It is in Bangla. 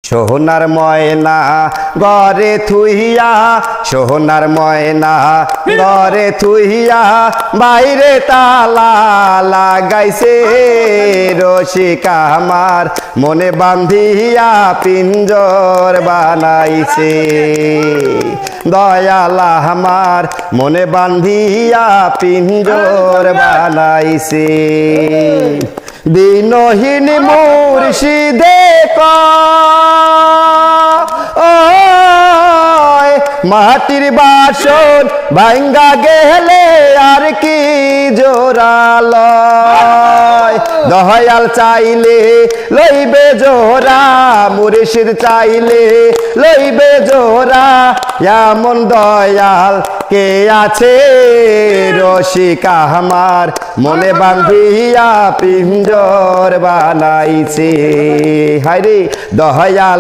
সোনার ময়না ঘরে থুইয়া, সোনার ময়না ঘরে থুইয়া, বাইরে তালা লাগাইছে রসিকা আমার, মনে বান্ধিয়া পিঞ্জর বানাইছে। দয়াল আমার মনে বান্ধিয়া পিঞ্জর বানাইছে। দিনহীন মুর্শিদে কয় মাটির বাসন ভাঙ্গা গেলে আর কি জোড়ালয়। দয়াল চাইলে লইবে জোড়া, মুর্শিদ চাইলে লইবে জোড়া, এমন দয়াল কে আছে রসিকা আমার, মনে বান্ধিয়া পিঞ্জর বানাইছে। হায়রে দয়াল